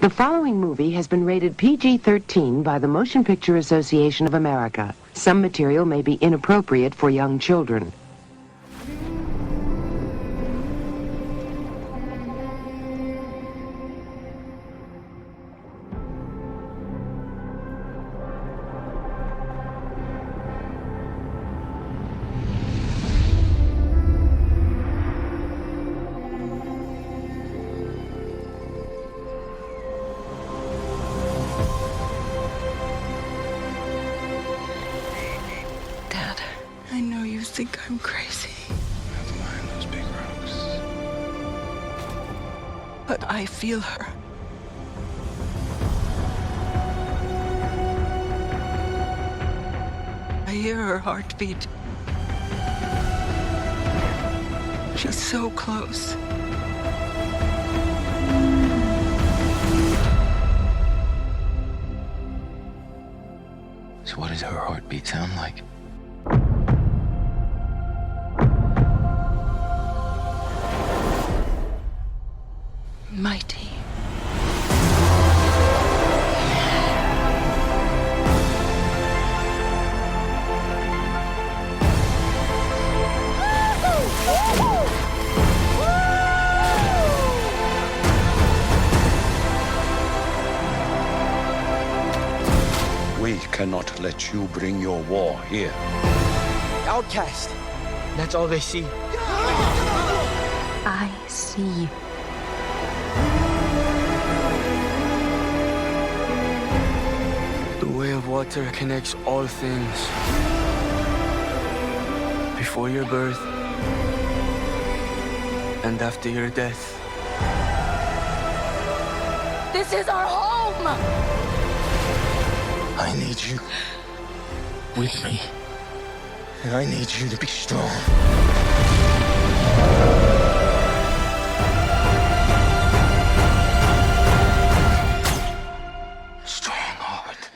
The following movie has been rated PG-13 by the Motion Picture Association of America. Some material may be inappropriate for young children. I know you think I'm crazy. Not behind those big rocks. But I feel her. I hear her heartbeat. She's so close. So what does her heartbeat sound like? Mighty. We cannot let you bring your war here. Outcast. That's all they see. I see you. The way of water connects all things. Before your birth and after your death. This is our home! I need you with me. And I need you to be strong. Strongheart.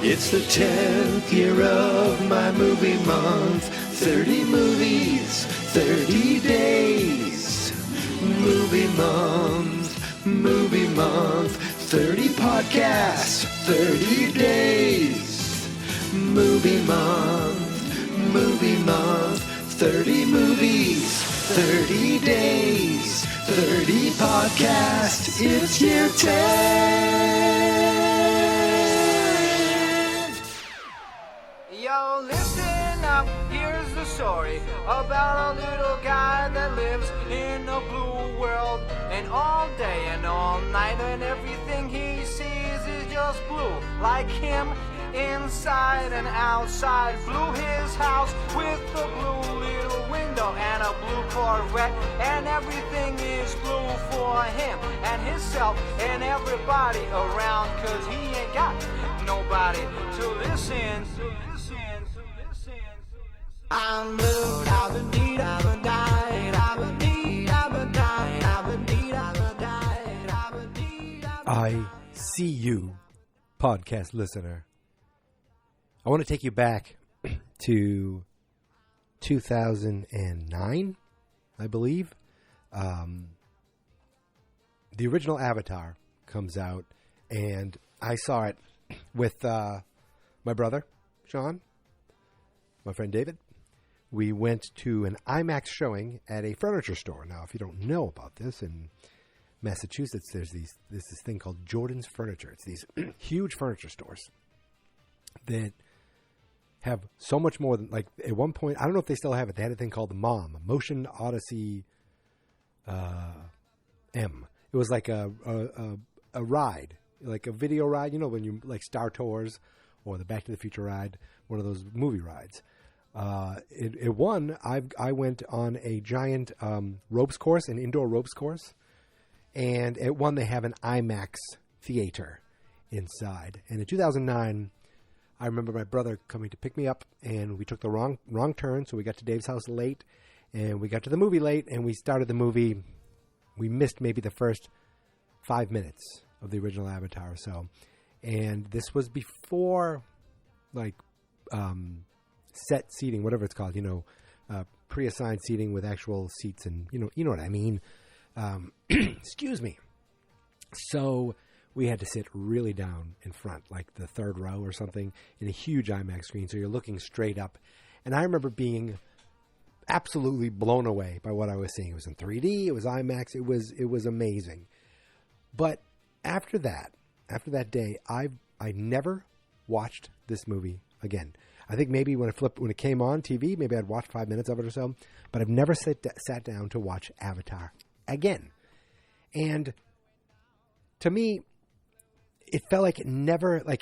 It's the 10th year of my movie month. 30 movies, 30 days. Movie month, 30 podcasts, 30 days. Movie month, 30 movies, 30 days, 30 podcasts. It's year 10. Yo, listen up, here's the story about a little guy that lives in a blue world. And all day and all night, and everything he sees is just blue. Like him, inside and outside. Blue his house with a blue little window and a blue Corvette. And everything is blue for him and himself and everybody around. Cause he ain't got nobody to listen. I'm blue, I've been deed, I've been died, I've been deed, I've been died, I've been deed, I've been died, I've been deed. I see you, podcast listener. I want to take you back to 2009, I believe. The original Avatar comes out, and I saw it with my brother, Sean, my friend David. We went to an IMAX showing at a furniture store. Now, if you don't know about this, in Massachusetts, there's this thing called Jordan's Furniture. It's these huge furniture stores that have so much more than, like, at one point, I don't know if they still have it. They had a thing called the MOM, Motion Odyssey M. It was like a ride, like a video ride, you know, when you, like Star Tours or the Back to the Future ride, one of those movie rides. It won. I went on a giant ropes course, an indoor ropes course, and at one they have an IMAX theater inside. And in 2009, I remember my brother coming to pick me up, and we took the wrong turn, so we got to Dave's house late, and we got to the movie late, and we started the movie. We missed maybe the first 5 minutes of the original Avatar or so. And this was before, like, set seating, whatever it's called, you know, pre-assigned seating with actual seats, and you know what I mean. Excuse me. So we had to sit really down in front, like the third row or something, in a huge IMAX screen. So you're looking straight up. And I remember being absolutely blown away by what I was seeing. It was in 3D. It was IMAX. It was amazing. But after that day, I never watched this movie again. I think maybe when it came on TV, maybe I'd watch 5 minutes of it or so. But I've never sat down to watch Avatar again. And to me, it felt like it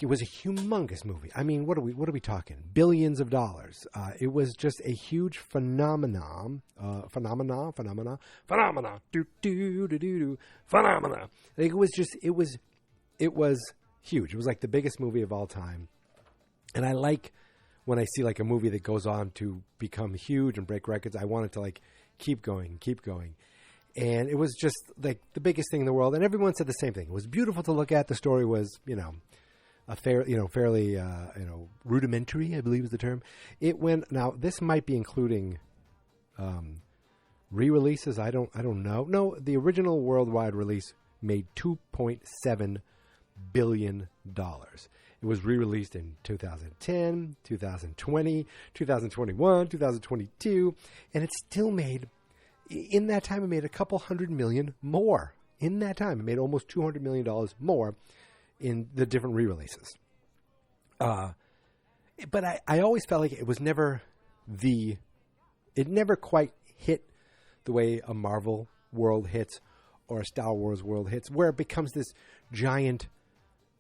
was a humongous movie. I mean, what are we talking? Billions of dollars. It was just a huge phenomenon. Phenomena. Do do do do do. Phenomena. Like it was huge. It was like the biggest movie of all time. And I like when I see like a movie that goes on to become huge and break records. I want it to like keep going. And it was just like the biggest thing in the world. And everyone said the same thing. It was beautiful to look at. The story was, fairly rudimentary, I believe is the term. Now this might be including re-releases. I don't know. No, the original worldwide release made $2.7 billion. It was re-released in 2010, 2020, 2021, 2022, and it still made, in that time, it made a couple $100 million more. In that time, it made almost $200 million more in the different re-releases. But I always felt like it was never it never quite hit the way a Marvel world hits or a Star Wars world hits, where it becomes this giant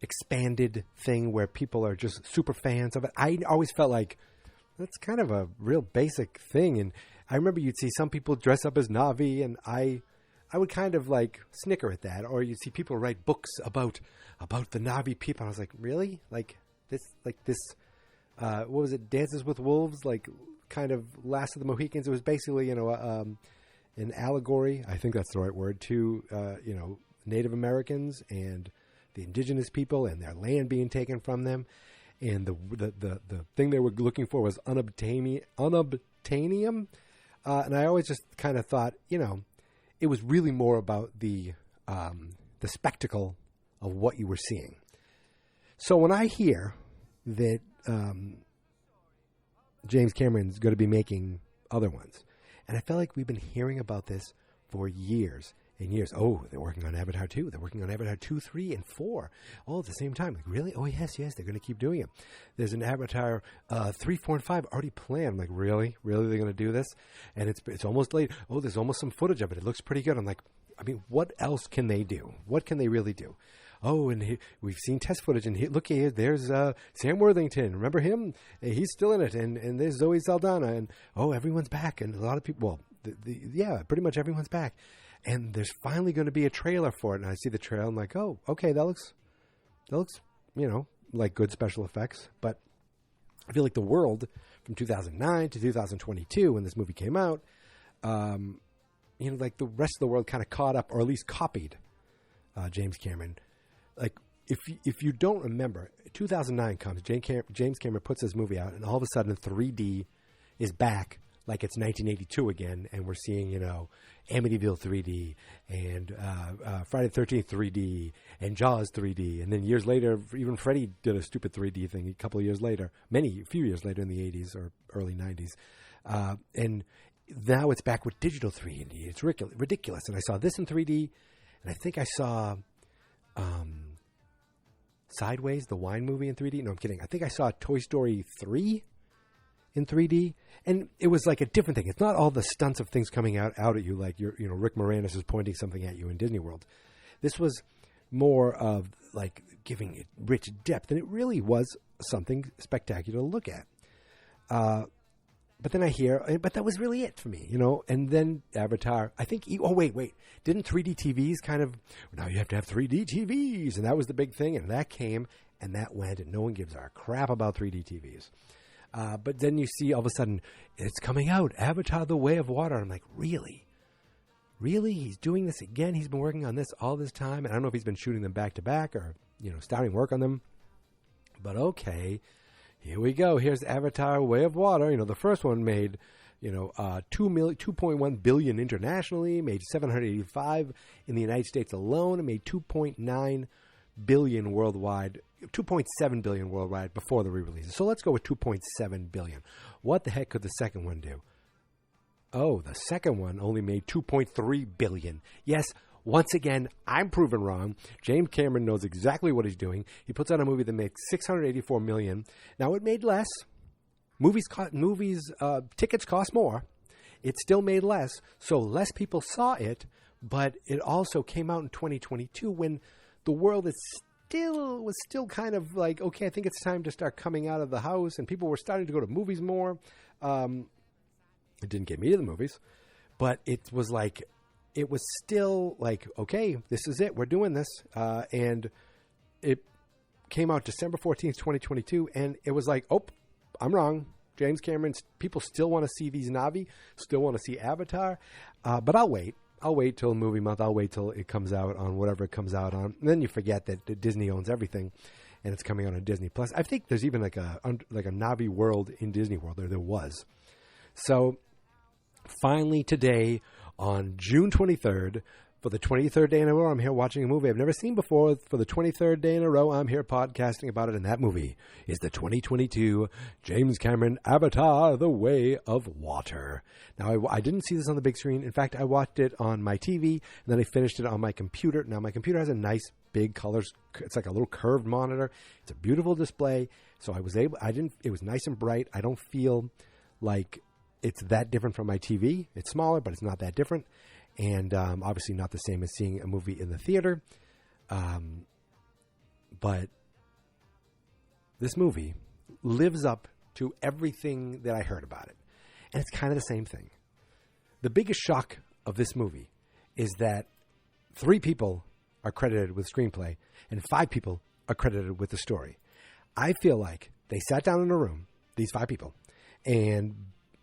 expanded thing where people are just super fans of it. I always felt like that's kind of a real basic thing. And I remember you'd see some people dress up as Na'vi, and I would kind of like snicker at that. Or you'd see people write books about the Na'vi people. I was like, really? Like this, what was it? Dances with Wolves, like kind of Last of the Mohicans. It was basically, an allegory, I think that's the right word, to, Native Americans and the indigenous people and their land being taken from them. And the thing they were looking for was unobtainium. And I always just kind of thought, it was really more about the spectacle of what you were seeing. So when I hear that James Cameron's going to be making other ones, and I felt like we've been hearing about this for years and years. Oh, they're working on Avatar 2. They're working on Avatar 2, 3, and 4 all at the same time. Like, really? Oh, yes, they're going to keep doing it. There's an Avatar 3, 4, and 5 already planned. I'm like, really? Really, they're going to do this? And it's almost late. Oh, there's almost some footage of it. It looks pretty good. I'm like, I mean, what else can they do? What can they really do? Oh, and we've seen test footage, and look here, there's Sam Worthington. Remember him? He's still in it. And there's Zoe Saldana. And, oh, everyone's back. And a lot of people, pretty much everyone's back. And there's finally going to be a trailer for it. And I see the trailer. I'm like, oh, okay, that looks, like good special effects. But I feel like the world from 2009 to 2022, when this movie came out, like the rest of the world kind of caught up, or at least copied James Cameron. Like, if you don't remember, 2009 comes, James Cameron puts this movie out, and all of a sudden 3D is back like it's 1982 again, and we're seeing, Amityville 3D, and Friday the 13th 3D, and Jaws 3D, and then years later, even Freddy did a stupid 3D thing a couple of years later, a few years later in the 80s or early 90s, and now it's back with digital 3D. It's ridiculous, and I saw this in 3D, and I think I saw Sideways, the wine movie, in 3D. No, I'm kidding. I think I saw Toy Story 3 in 3D, and it was like a different thing. It's not all the stunts of things coming out at you like Rick Moranis is pointing something at you in Disney World. This was more of like giving it rich depth, and it really was something spectacular to look at. But then I hear, but that was really it for me, And then Avatar, I think, wait. Didn't 3D TVs kind of, now you have to have 3D TVs, and that was the big thing, and that came, and that went, and no one gives a crap about 3D TVs. But then you see all of a sudden, it's coming out, Avatar: The Way of Water. I'm like, really? Really? He's doing this again? He's been working on this all this time? And I don't know if he's been shooting them back to back or, starting work on them. But okay, here we go. Here's Avatar: Way of Water. The first one made, 2.1 billion internationally, made 785 in the United States alone. It made 2.9 billion worldwide, 2.7 billion worldwide before the re-releases. So let's go with 2.7 billion. What the heck could the second one do? Oh, the second one only made 2.3 billion. Yes, once again, I'm proven wrong. James Cameron knows exactly what he's doing. He puts out a movie that makes 684 million. Now, it made less. Tickets cost more. It still made less, so less people saw it, but it also came out in 2022 when the world was still kind of like, okay, I think it's time to start coming out of the house, and people were starting to go to movies more. It didn't get me to the movies, but it was still like, okay, this is it. We're doing this. And it came out December 14th, 2022. And it was like, oh, I'm wrong. James Cameron, people still want to see these Na'vi, still want to see Avatar. But I'll wait. I'll wait till movie month. I'll wait till it comes out on whatever it comes out on. And then you forget that Disney owns everything and it's coming out on Disney Plus. I think there's even like a Na'vi world in Disney World. There was. So finally today, on June 23rd, for the 23rd day in a row, I'm here watching a movie I've never seen before. For the 23rd day in a row, I'm here podcasting about it, and that movie is the 2022 James Cameron Avatar: The Way of Water. Now, I didn't see this on the big screen. In fact, I watched it on my TV, and then I finished it on my computer. Now, my computer has a nice big colors. It's like a little curved monitor. It's a beautiful display. So it was nice and bright. I don't feel like it's that different from my TV. It's smaller, but it's not that different. And obviously not the same as seeing a movie in the theater. But this movie lives up to everything that I heard about it. And it's kind of the same thing. The biggest shock of this movie is that 3 people are credited with screenplay and 5 people are credited with the story. I feel like they sat down in a room, these 5 people, and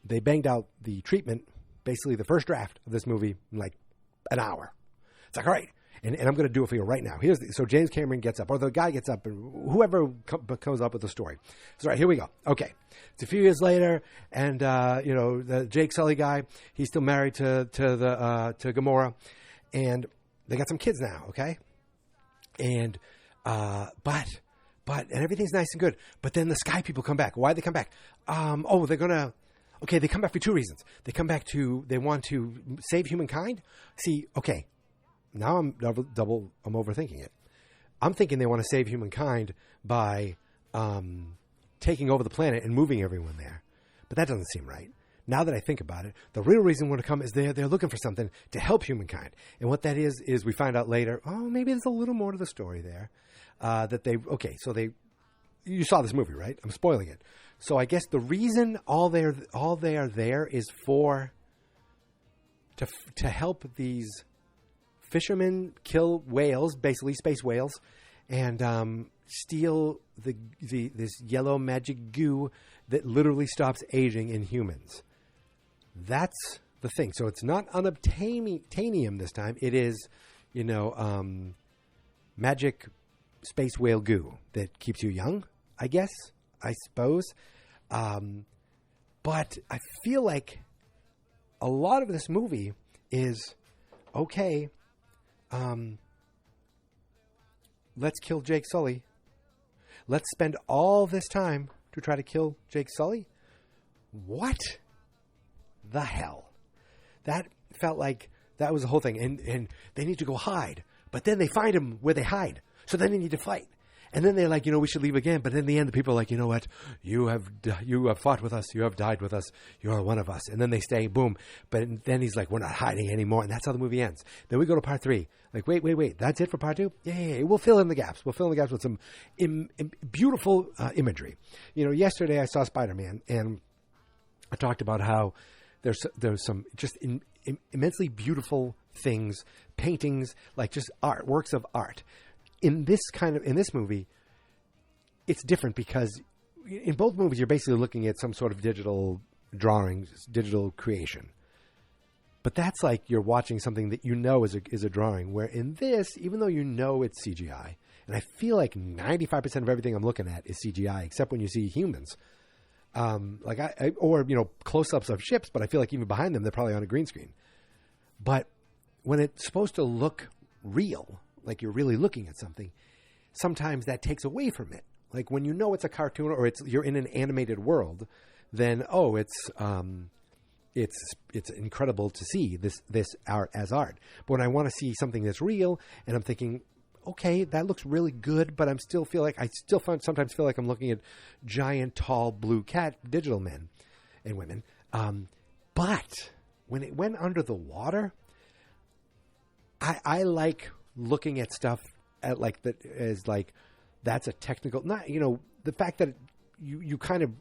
they banged out the treatment, basically the first draft of this movie, in like an hour. It's like, all right, and I'm going to do it for you right now. So James Cameron gets up, or the guy gets up, and whoever comes up with the story. So, all right, here we go. Okay, it's a few years later, and the Jake Sully guy, he's still married to Gamora, and they got some kids now. Okay, and but and everything's nice and good. But then the Sky people come back. Why'd they come back? They're gonna. Okay, they come back for 2 reasons. They want to save humankind. See, okay, now I'm I'm overthinking it. I'm thinking they want to save humankind by taking over the planet and moving everyone there. But that doesn't seem right. Now that I think about it, the real reason they want to come is they're looking for something to help humankind. And what that is we find out later, maybe there's a little more to the story there. You saw this movie, right? I'm spoiling it. So I guess the reason all they are there is to help these fishermen kill whales, basically space whales, and steal this yellow magic goo that literally stops aging in humans. That's the thing. So it's not unobtainium this time. It is, magic space whale goo that keeps you young, I suppose. But I feel like a lot of this movie is, okay, let's kill Jake Sully. Let's spend all this time to try to kill Jake Sully? What the hell? That felt like that was the whole thing. And they need to go hide. But then they find him where they hide. So then they need to fight. And then they're like, we should leave again. But in the end, the people are like, you know what? You have fought with us. You have died with us. You are one of us. And then they stay, boom. But then he's like, we're not hiding anymore. And that's how the movie ends. Then we go to part 3. Like, wait. That's it for part 2? Yeah. We'll fill in the gaps. We'll fill in the gaps with some beautiful imagery. Yesterday I saw Spider-Man, and I talked about how there's some just immensely beautiful things, paintings, like just art, works of art. In this movie, it's different because in both movies you're basically looking at some sort of digital drawings, digital creation. But that's like you're watching something that is a drawing. Where in this, even though it's CGI, and I feel like 95% of everything I'm looking at is CGI, except when you see humans, or close-ups of ships. But I feel like even behind them, they're probably on a green screen. But when it's supposed to look real, like you're really looking at something, sometimes that takes away from it. Like when it's a cartoon or you're in an animated world, then it's incredido to see this art as art. But when I want to see something that's real, and I'm thinking, okay, that looks really good, but I still sometimes feel like I'm looking at giant, tall, blue cat digital men and women. But when it went under the water, I like looking at stuff at like that as like that's a technical, not the fact that you kind of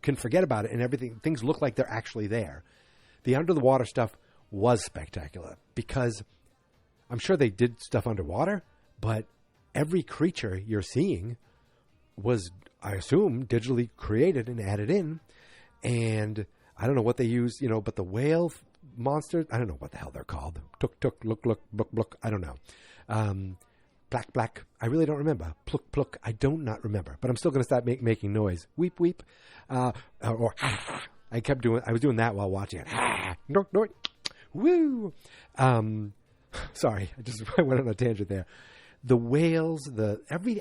can forget about it and everything. Things look like they're actually there. The under the water stuff was spectacular because I'm sure they did stuff underwater, but every creature you're seeing was, I assume, digitally created and added in. And I don't know what they used, but the whale monsters, I don't know what the hell they're called. Tuk, look, I don't know. Black, I really don't remember. Pluk, I don't not remember. But I'm still going to start making noise. Weep, or I was doing that while watching it. Woo! Sorry, I went on a tangent there. The whales,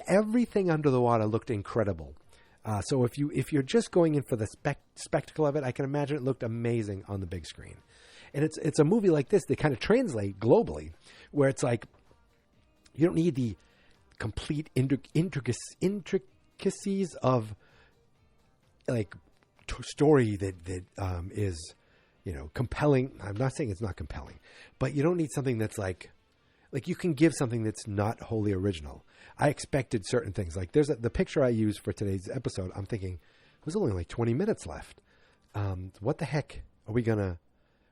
everything under the water looked incredible. So if you're just going in for the spectacle of it, I can imagine it looked amazing on the big screen. And it's a movie like this that kind of translate globally, where it's like you don't need the complete intricacies of like story that is compelling. I'm not saying it's not compelling, but you don't need something that's like you can give something that's not wholly original. I expected certain things. Like there's the picture I used for today's episode. I'm thinking there's only like 20 minutes left. What the heck are we gonna?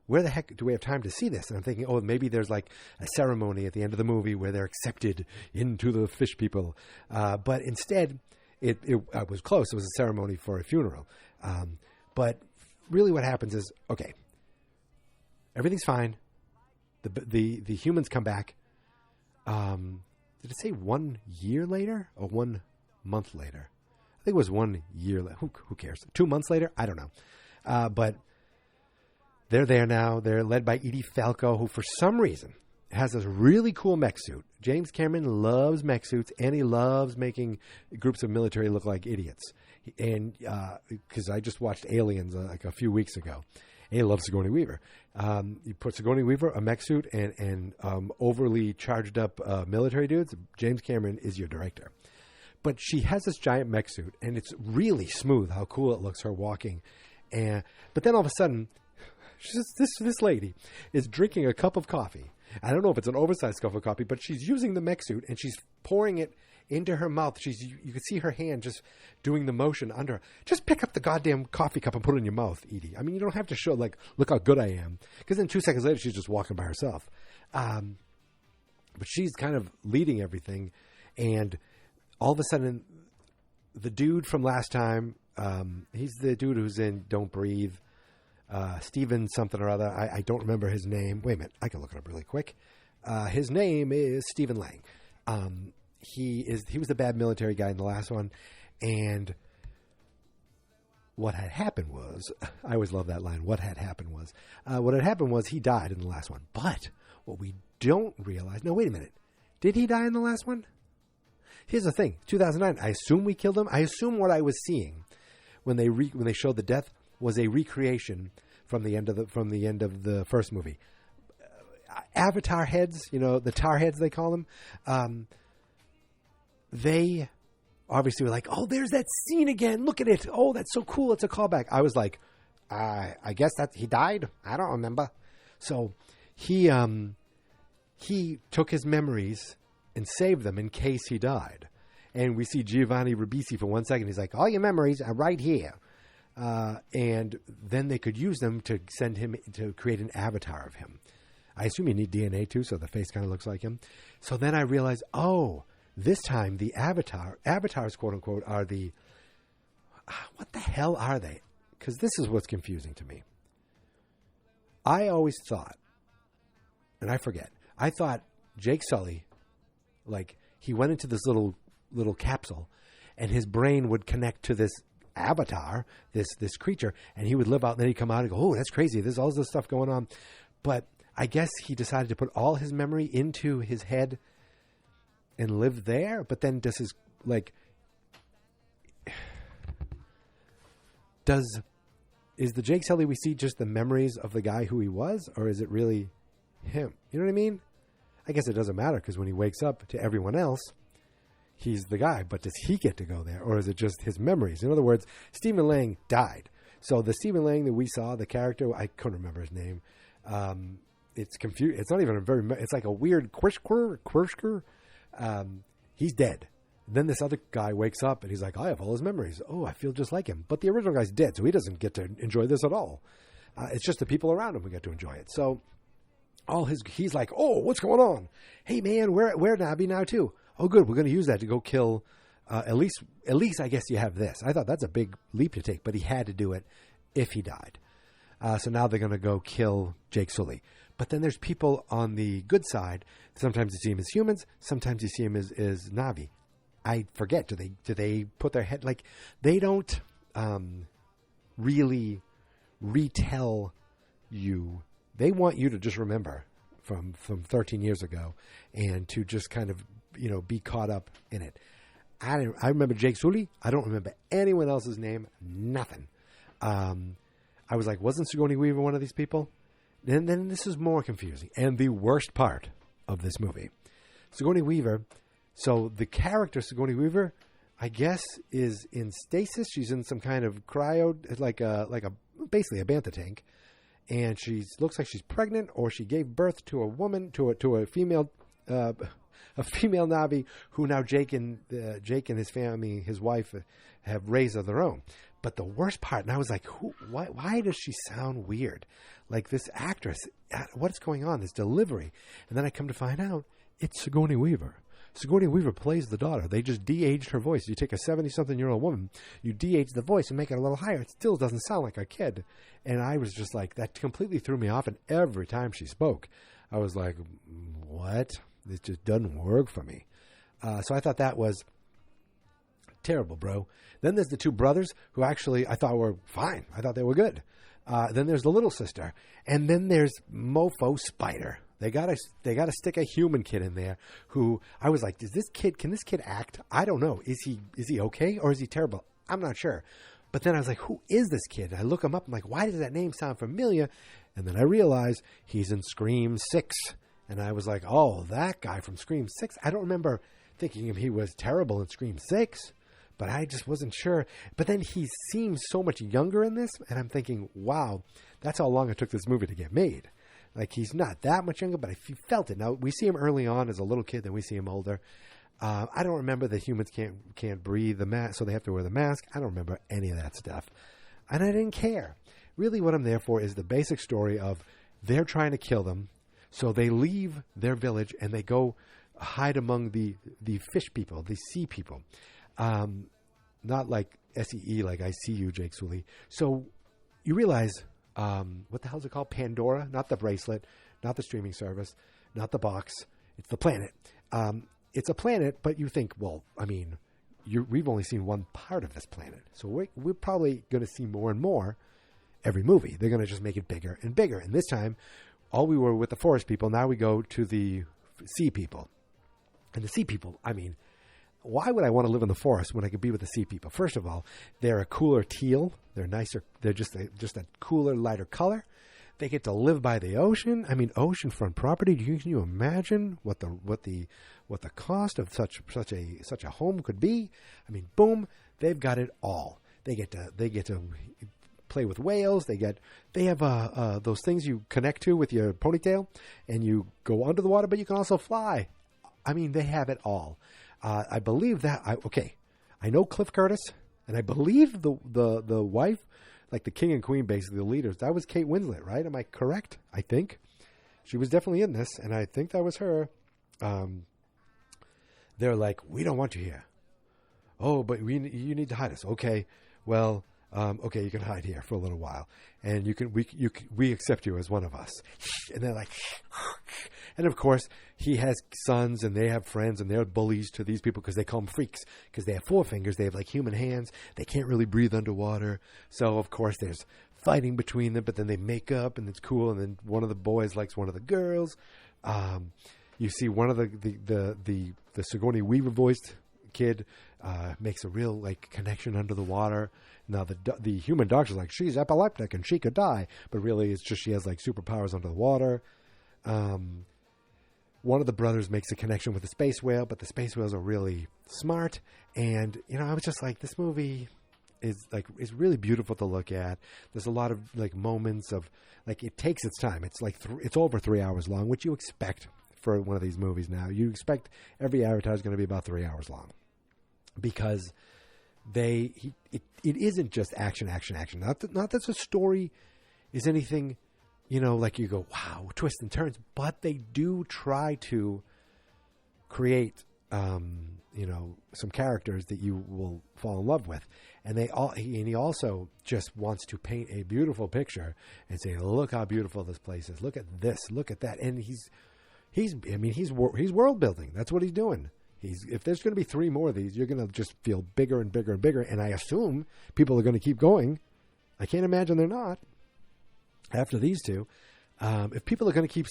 Where the heck do we have time to see this? And I'm thinking, maybe there's like a ceremony at the end of the movie where they're accepted into the fish people. But instead, it was close. It was a ceremony for a funeral. But really what happens is, okay, everything's fine. The humans come back. Did it say 1 year later or 1 month later? I think it was 1 year later. Who cares? 2 months later? I don't know. But they're there now. They're led by Edie Falco, who for some reason has this really cool mech suit. James Cameron loves mech suits, and he loves making groups of military look like idiots. And because I just watched Aliens like a few weeks ago. And he loves Sigourney Weaver. He put Sigourney Weaver, a mech suit, and overly charged up military dudes. James Cameron is your director. But she has this giant mech suit, and it's really smooth how cool it looks, her walking. But then all of a sudden, this lady is drinking a cup of coffee. I don't know if it's an oversized cup of coffee, but she's using the mech suit, and she's pouring it into her mouth. You can see her hand just doing the motion under her. Just pick up the goddamn coffee cup and put it in your mouth, Edie. I mean, you don't have to show, like, look how good I am. Because then 2 seconds later, she's just walking by herself. But she's kind of leading everything. And all of a sudden, the dude from last time, he's the dude who's in Don't Breathe. Steven something or other. I don't remember his name. Wait a minute. I can look it up really quick. His name is Stephen Lang. He was the bad military guy in the last one. And what had happened was, I always love that line, what had happened was he died in the last one. But what we don't realize, no, wait a minute. Did he die in the last one? Here's the thing, 2009, I assume we killed him. I assume what I was seeing when they showed the death was a recreation from the end of the first movie. Avatar heads, the tar heads they call them, they obviously were like, oh, there's that scene again. Look at it. Oh, that's so cool. It's a callback. I was like, I guess that he died. I don't remember. So he took his memories and saved them in case he died. And we see Giovanni Ribisi for 1 second. He's like, all your memories are right here. And then they could use them to send him to create an avatar of him. I assume you need DNA too, so the face kind of looks like him. So then I realized, oh, this time the avatars, quote unquote, are the, what the hell are they? Because this is what's confusing to me. I always thought, and I forget, I thought Jake Sully, like he went into this little capsule and his brain would connect to this avatar, this creature, and he would live out, and then he'd come out and go, oh, that's crazy. There's all this stuff going on. But I guess he decided to put all his memory into his head and live there. But then is the Jake Sully we see just the memories of the guy who he was, or is it really him? You know what I mean? I guess it doesn't matter, because when he wakes up to everyone else, he's the guy. But does he get to go there, or is it just his memories? In other words, Stephen Lang died. So the Stephen Lang that we saw, the character, I couldn't remember his name. It's confused. It's not even it's like a weird Quirsker. He's dead. Then this other guy wakes up and he's like, I have all his memories. Oh, I feel just like him. But the original guy's dead, so he doesn't get to enjoy this at all. It's just the people around him who get to enjoy it. So he's like, oh, what's going on? Hey man, we're Navi now too. Oh good, we're going to use that to go kill, at least I guess you have this. I thought that's a big leap to take, but he had to do it if he died. So now they're going to go kill Jake Sully. But then there's people on the good side. Sometimes you see him as humans. Sometimes you see him as Navi. I forget. Do they put their head, like, they don't really retell you. They want you to just remember from 13 years ago and to just kind of, be caught up in it. I remember Jake Sully. I don't remember anyone else's name. Nothing. I was like, wasn't Sigourney Weaver one of these people? And then this is more confusing. And the worst part of this movie, Sigourney Weaver. So the character Sigourney Weaver, I guess, is in stasis. She's in some kind of cryo, like a basically a bantha tank, and looks like she's pregnant, or she gave birth to a woman, to a female, a female Navi, who now Jake and his family, his wife, have raised of their own. But the worst part, and I was like, why does she sound weird? Like this actress, what's going on? This delivery. And then I come to find out it's Sigourney Weaver. Sigourney Weaver plays the daughter. They just de-aged her voice. You take a 70-something-year-old woman, you de-age the voice and make it a little higher. It still doesn't sound like a kid. And I was just like, that completely threw me off. And every time she spoke, I was like, what? This just doesn't work for me. So I thought that was terrible, bro. Then there's the two brothers who actually I thought were fine. I thought they were good. Then there's the little sister. And then there's Mofo Spider. They gotta stick a human kid in there who I was like, can this kid act? I don't know. Is he okay or is he terrible? I'm not sure. But then I was like, who is this kid? I look him up. I'm like, why does that name sound familiar? And then I realized he's in Scream 6. And I was like, oh, that guy from Scream 6. I don't remember thinking he was terrible in Scream 6, but I just wasn't sure. But then he seems so much younger in this, and I'm thinking, wow, that's how long it took this movie to get made. Like, he's not that much younger, but I felt it. Now, we see him early on as a little kid, then we see him older. I don't remember that humans can't breathe the mask, so they have to wear the mask. I don't remember any of that stuff. And I didn't care. Really, what I'm there for is the basic story of they're trying to kill them, so they leave their village and they go hide among the fish people, the sea people. Not like SEE, like I see you, Jake Sully. So you realize, what the hell is it called? Pandora, not the bracelet, not the streaming service, not the box. It's the planet. It's a planet, but you think, well, I mean, we've only seen one part of this planet. So we're probably going to see more and more every movie. They're going to just make it bigger and bigger. And this time, all we were with the forest people. Now we go to the sea people. And the sea people, I mean, why would I want to live in the forest when I could be with the sea people? First of all, they're a cooler teal. They're nicer. They're just a cooler, lighter color. They get to live by the ocean. I mean, oceanfront property. Can you imagine what the cost of such a home could be? I mean, boom, they've got it all. They get to play with whales. They have those things you connect to with your ponytail, and you go under the water, but you can also fly. I mean, they have it all. I believe that. I know Cliff Curtis, and I believe the wife, like the king and queen, basically the leaders. That was Kate Winslet, right? Am I correct? I think she was definitely in this, and I think that was her. They're like, we don't want you here. Oh, but you need to hide us. Okay, well, okay, you can hide here for a little while, and we accept you as one of us. And they're like, and of course he has sons, and they have friends, and they're bullies to these people because they call them freaks because they have 4 fingers. They have like human hands. They can't really breathe underwater. So of course there's fighting between them, but then they make up, and it's cool. And then one of the boys likes one of the girls. You see one of the Sigourney Weaver voiced kid makes a real like connection under the water. Now the human doctor's like, she's epileptic and she could die, but really it's just she has like superpowers under the water. One of the brothers makes a connection with the space whale, but the space whales are really smart. And I was just like, this movie is really beautiful to look at. There's a lot of like moments of like, it takes its time. It's like it's over 3 hours long, which you expect for one of these movies now. You expect every Avatar is going to be about 3 hours long, because it isn't just action. Not that the story is anything, like you go, wow, twists and turns, but they do try to create, some characters that you will fall in love with. And he also just wants to paint a beautiful picture and say, look how beautiful this place is. Look at this, look at that. And he's world building. That's what he's doing. If there's going to be 3 more of these, you're going to just feel bigger and bigger and bigger. And I assume people are going to keep going. I can't imagine they're not after these 2. If people are going to keep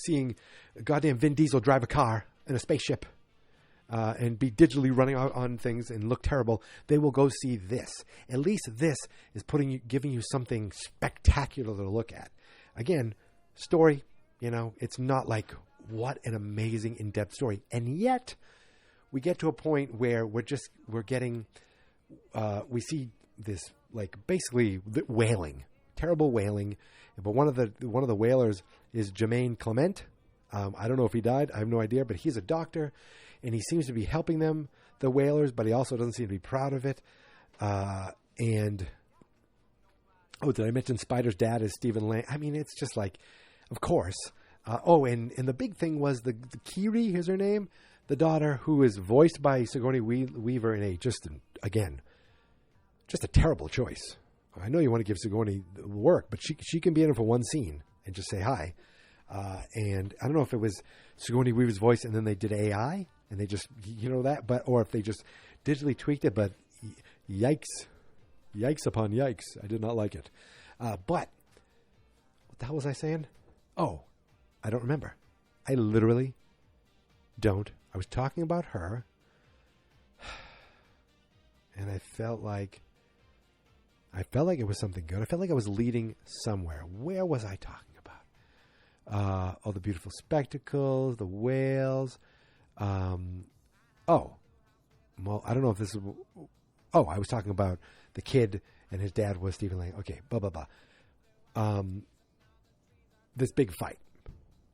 seeing goddamn Vin Diesel drive a car in a spaceship and be digitally running out on things and look terrible, they will go see this. At least this is giving you something spectacular to look at. Again, story, it's not like, what an amazing in-depth story. And yet we get to a point where we see this like basically whaling, terrible whaling. But one of the whalers is Jermaine Clement. I don't know if he died. I have no idea, but he's a doctor and he seems to be helping them, the whalers, but he also doesn't seem to be proud of it. Did I mention Spider's dad is Stephen Lang? I mean, it's just like, of course. And the big thing was the Kiri, here's her name, the daughter, who is voiced by Sigourney Weaver in just a terrible choice. I know you want to give Sigourney work, but she can be in it for one scene and just say hi. And I don't know if it was Sigourney Weaver's voice and then they did AI and they just, or if they just digitally tweaked it, but yikes upon yikes. I did not like it. But what the hell was I saying? Oh, I don't remember. I literally don't. I was talking about her, and I felt like it was something good. I felt like I was leading somewhere. Where was I talking about? All the beautiful spectacles, the whales. Well, I don't know if this is... Oh, I was talking about the kid and his dad was Stephen Lang. Okay, blah, blah, blah. This big fight.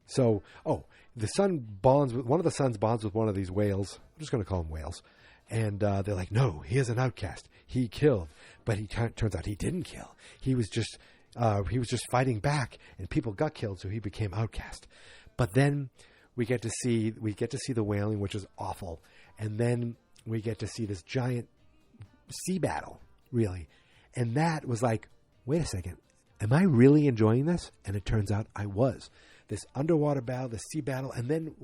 So, the son bonds with one of the sons bonds with one of these whales. I'm just going to call them whales. And they're like, no, he is an outcast. He killed, but turns out he didn't kill. He was just fighting back, and people got killed, so he became outcast. But then we get to see the whaling, which is awful, and then we get to see this giant sea battle, really, and that was like, wait a second, am I really enjoying this? And it turns out I was. This underwater battle, this sea battle, and then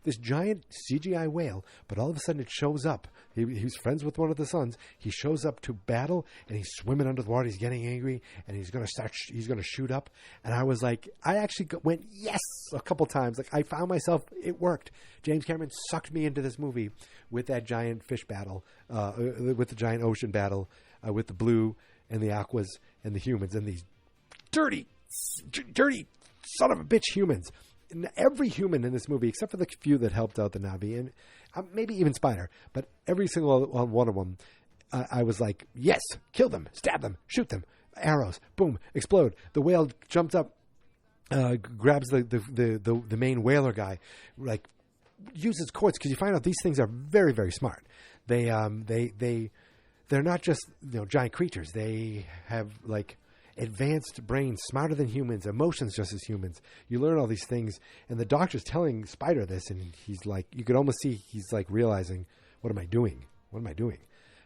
this giant CGI whale, but all of a sudden it shows up. He's friends with one of the sons. He shows up to battle, and he's swimming under the water. He's getting angry, and he's going to shoot up. And I was like, I actually went, yes, a couple times. Like, I found myself, it worked. James Cameron sucked me into this movie with that giant fish battle, with the giant ocean battle, with the blue and the aquas and the humans and these dirty dirty son of a bitch humans. And every human in this movie, except for the few that helped out the Na'vi, and maybe even Spider, but every single one of them, I was like, yes, kill them, stab them, shoot them, arrows, boom, explode. The whale jumps up, grabs the main whaler guy, like uses cords, because you find out these things are very, very smart. They're not just giant creatures. They have like advanced brains, smarter than humans, emotions just as humans. You learn all these things, and the doctor's telling Spider this, and he's like, you could almost see he's like realizing, what am I doing? What am I doing?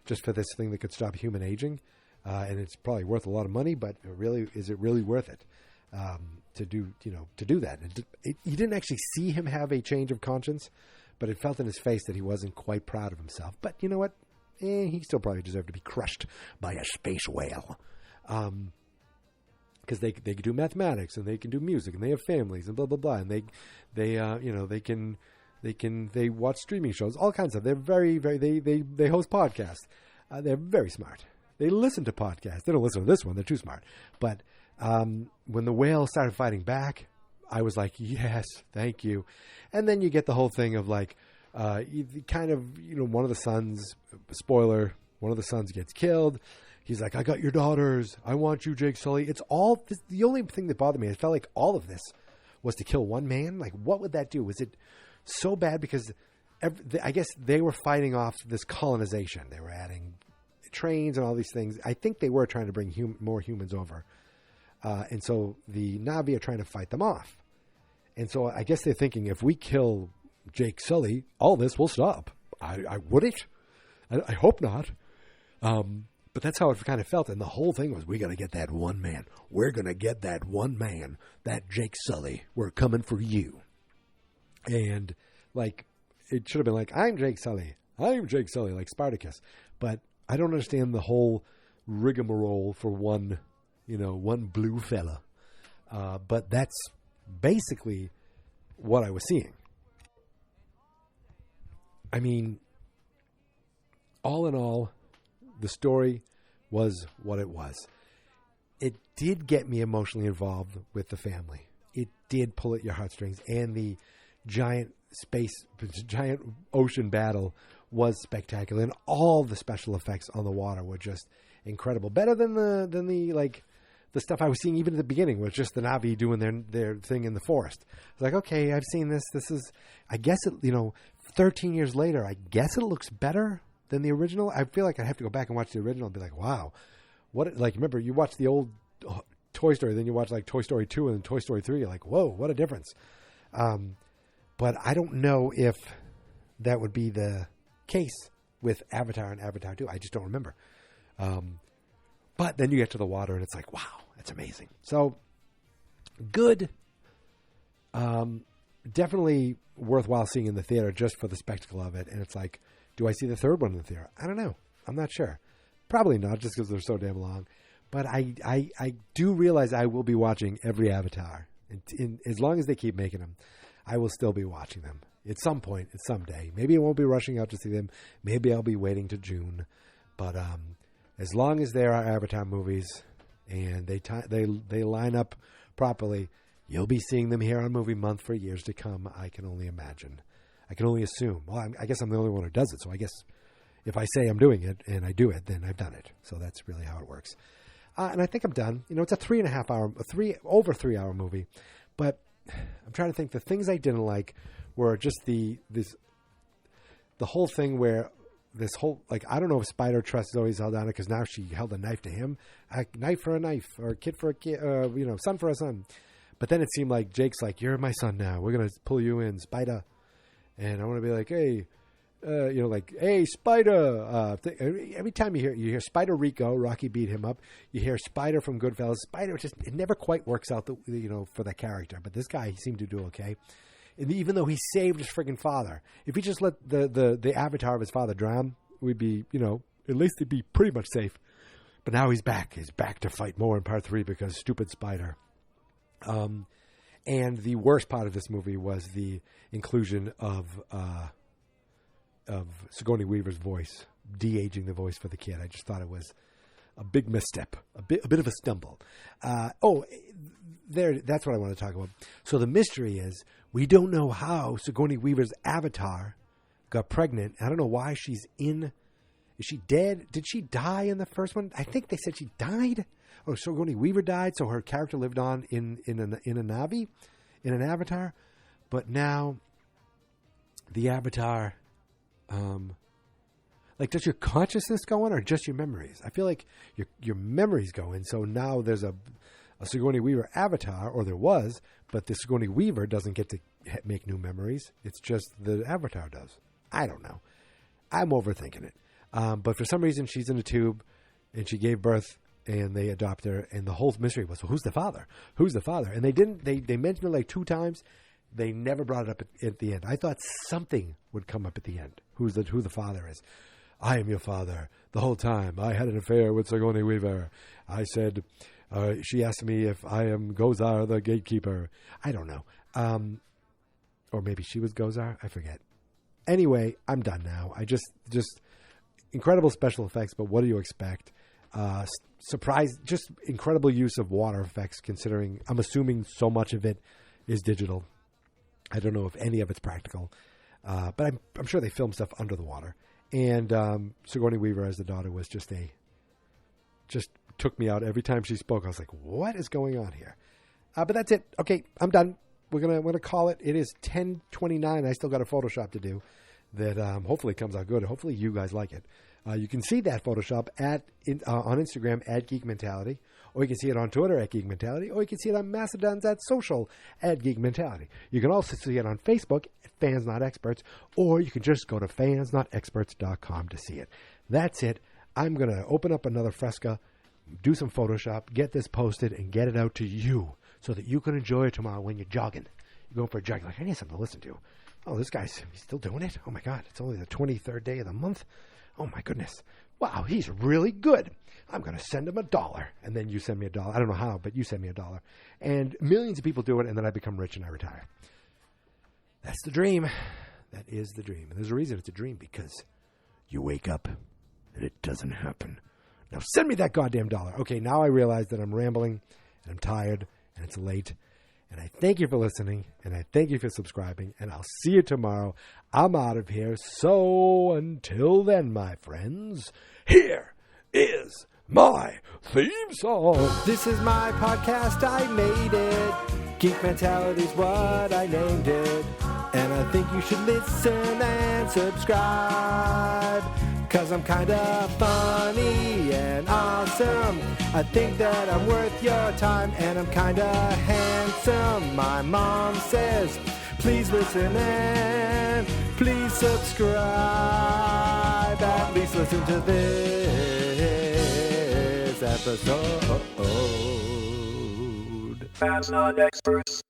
Just for this thing that could stop human aging, and it's probably worth a lot of money, but is it really worth it to do that? You didn't actually see him have a change of conscience, but it felt in his face that he wasn't quite proud of himself. But you know what? He still probably deserved to be crushed by a space whale. Because they can do mathematics, and they can do music, and they have families, and blah blah blah, and they watch streaming shows, all kinds of. They're very they host podcasts. They're very smart. They listen to podcasts. They don't listen to this one. They're too smart. But when the whale started fighting back, I was like, yes, thank you. And then you get the whole thing of like, one of the sons. Spoiler: one of the sons gets killed. He's like, I got your daughters. I want you, Jake Sully. It's all this, the only thing that bothered me. It felt like all of this was to kill one man. Like, what would that do? Was it so bad? Because I guess they were fighting off this colonization. They were adding trains and all these things. I think they were trying to bring more humans over. And so the Na'vi are trying to fight them off. And so I guess they're thinking, if we kill Jake Sully, all this will stop. Would it? I hope not. But that's how it kind of felt. And the whole thing was, we got to get that one man. We're going to get that one man, that Jake Sully. We're coming for you. And like, it should have been like, I'm Jake Sully, like Spartacus. But I don't understand the whole rigmarole for one blue fella. But that's basically what I was seeing. I mean, all in all, the story was what it was. It did get me emotionally involved with the family. It did pull at your heartstrings, and the giant ocean battle was spectacular, and all the special effects on the water were just incredible. Better than the stuff I was seeing even at the beginning, was just the Na'vi doing their thing in the forest. I was like, okay, I've seen this. This is, I guess 13 years later, I guess it looks better than the original. I feel like I'd have to go back and watch the original and be like, wow, what? Like, remember, you watch the old Toy Story, then you watch like Toy Story 2 and then Toy Story 3. You're like, whoa, what a difference. But I don't know if that would be the case with Avatar and Avatar 2. I just don't remember. But then you get to the water and it's like, wow, that's amazing. So good. Definitely worthwhile seeing in the theater just for the spectacle of it. And it's like, do I see the third one in the theater? I don't know. I'm not sure. Probably not, just because they're so damn long. But I do realize I will be watching every Avatar. As long as they keep making them, I will still be watching them. At some point, at some day. Maybe I won't be rushing out to see them. Maybe I'll be waiting to June. But as long as there are Avatar movies and they line up properly, you'll be seeing them here on Movie Month for years to come, I can only imagine. I can only assume. Well, I guess I'm the only one who does it, so I guess if I say I'm doing it and I do it, then I've done it. So that's really how it works. And I think I'm done. It's a 3 hour movie, but I'm trying to think. The things I didn't like were just the whole thing where this whole, like, I don't know if Spider trusts Zoe Saldana because now she held a knife to him, a knife for a knife, or a kid for a kid, son for a son. But then it seemed like Jake's like, you're my son now. We're gonna pull you in, Spider. And I want to be like, hey, hey, Spider. Every time you hear Spider Rico, Rocky beat him up. You hear Spider from Goodfellas. Spider, it never quite works out, for that character. But this guy, he seemed to do okay. And even though he saved his friggin' father, if he just let the avatar of his father drown, we'd be, at least he'd be pretty much safe. But now he's back. He's back to fight more in part 3 because stupid Spider. And the worst part of this movie was the inclusion of Sigourney Weaver's voice, de-aging the voice for the kid. I just thought it was big misstep, a bit of a stumble. That's what I want to talk about. So the mystery is we don't know how Sigourney Weaver's avatar got pregnant. I don't know why she's in. Is she dead? Did she die in the first one? I think they said she died. Oh, Sigourney Weaver died, so her character lived on in a Na'vi, in an avatar. But now the avatar, does your consciousness go in or just your memories? I feel like your memories go in. So now there's a Sigourney Weaver avatar, or there was, but the Sigourney Weaver doesn't get to make new memories. It's just the avatar does. I don't know. I'm overthinking it. But for some reason, she's in a tube, and she gave birth, and they adopt her. And the whole mystery was, well, who's the father? Who's the father? And they didn't. They mentioned it like 2 times. They never brought it up at the end. I thought something would come up at the end. Who the father is? I am your father. The whole time I had an affair with Sigourney Weaver. I said, she asked me if I am Gozar the gatekeeper. I don't know. Or maybe she was Gozar. I forget. Anyway, I'm done now. I just incredible special effects, but what do you expect? Surprise, just incredible use of water effects, considering I'm assuming so much of it is digital. I don't know if any of it's practical, but I'm sure they filmed stuff under the water. And Sigourney Weaver as the daughter was just took me out every time she spoke. I was like, what is going on here? But that's it. Okay, I'm done. We're gonna call it. It is 10:29. I still got a Photoshop to do that hopefully comes out good. Hopefully you guys like it. You can see that Photoshop on Instagram at Geek Mentality, or you can see it on Twitter at Geek Mentality, or you can see it on Mastodon's at Social at Geek Mentality. You can also see it on Facebook at Fans Not Experts, or you can just go to fansnotexperts.com to see it. That's it. I'm going to open up another Fresca, do some Photoshop, get this posted, and get it out to you so that you can enjoy it tomorrow when you're jogging. You're going for a jog. Like, I need something to listen to. Oh, this guy's still doing it? Oh, my God. It's only the 23rd day of the month. Oh, my goodness. Wow, he's really good. I'm going to send him $1. And then you send me $1. I don't know how, but you send me $1. And millions of people do it, and then I become rich and I retire. That's the dream. That is the dream. And there's a reason it's a dream, because you wake up and it doesn't happen. Now send me that goddamn $1. Okay, now I realize that I'm rambling and I'm tired and it's late. And I thank you for listening, and I thank you for subscribing, and I'll see you tomorrow. I'm out of here. So until then, my friends, here is my theme song. This is my podcast. I made it. Geek Mentality's what I named it. And I think you should listen and subscribe, 'cause I'm kinda funny and awesome. I think that I'm worth your time, and I'm kinda handsome. My mom says, please listen and please subscribe. At least listen to this episode. Fans Not Experts.